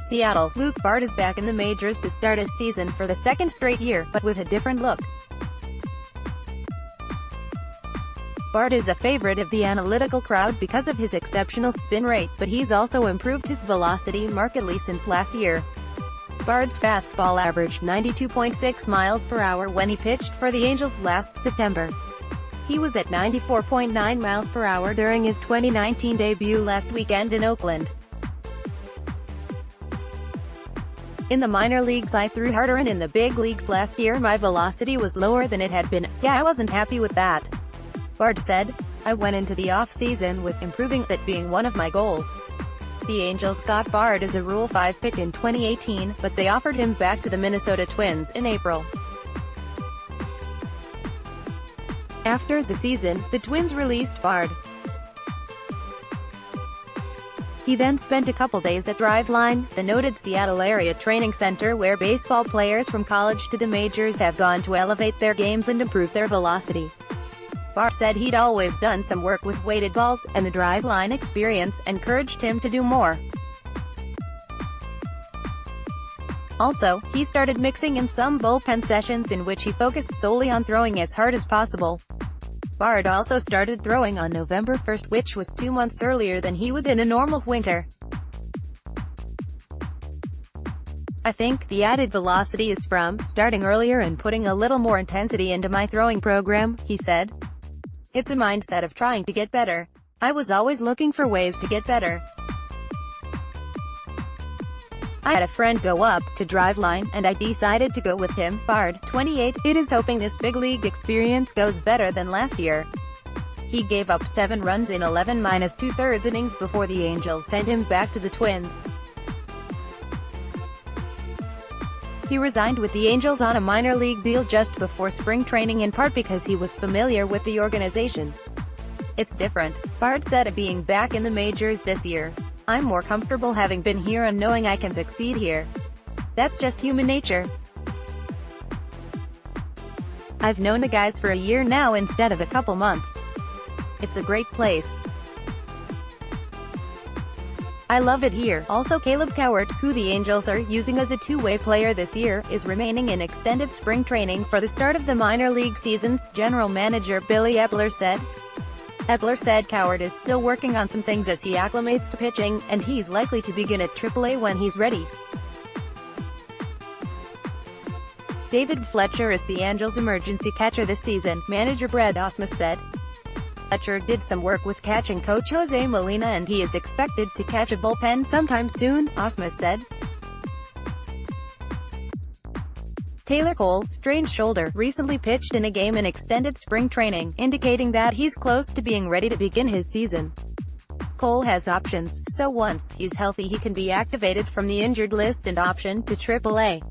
Seattle. Luke Bard is back in the majors to start his season for the second straight year, but with a different look. Bard is a favorite of the analytical crowd because of his exceptional spin rate, but he's also improved his velocity markedly since last year. Bard's fastball averaged 92.6 miles per hour when he pitched for the Angels last September. He was at 94.9 miles per hour during his 2019 debut last weekend in Oakland. In the minor leagues I threw harder, and in the big leagues last year my velocity was lower than it had been, so I wasn't happy with that. Bard said, "I went into the off-season with improving, that being one of my goals." The Angels got Bard as a Rule 5 pick in 2018, but they offered him back to the Minnesota Twins in April. After the season, the Twins released Bard. He then spent a couple days at Driveline, the noted Seattle area training center where baseball players from college to the majors have gone to elevate their games and improve their velocity. Bard said he'd always done some work with weighted balls, and the Driveline experience encouraged him to do more. Also, he started mixing in some bullpen sessions in which he focused solely on throwing as hard as possible. Bard also started throwing on November 1st, which was 2 months earlier than he would in a normal winter. "I think the added velocity is from starting earlier and putting a little more intensity into my throwing program," he said. "It's a mindset of trying to get better. I was always looking for ways to get better. I had a friend go up to Driveline, and I decided to go with him." Bard, 28, is hoping this big league experience goes better than last year. He gave up 7 runs in 11 2/3 innings before the Angels sent him back to the Twins. He resigned with the Angels on a minor league deal just before spring training, in part because he was familiar with the organization. "It's different," Bard said, "being back in the majors this year. I'm more comfortable having been here and knowing I can succeed here. That's just human nature. I've known the guys for a year now instead of a couple months. It's a great place. I love it here." Also, Caleb Cowart, who the Angels are using as a two-way player this year, is remaining in extended spring training for the start of the minor league seasons, general manager Billy Eppler said. Eppler said Cowart is still working on some things as he acclimates to pitching, and he's likely to begin at AAA when he's ready. David Fletcher is the Angels' emergency catcher this season, manager Brad Ausmus said. Fletcher did some work with catching coach Jose Molina, and he is expected to catch a bullpen sometime soon, Ausmus said. Taylor Cole, strained shoulder, recently pitched in a game in extended spring training, indicating that he's close to being ready to begin his season. Cole has options, so once he's healthy he can be activated from the injured list and optioned to AAA.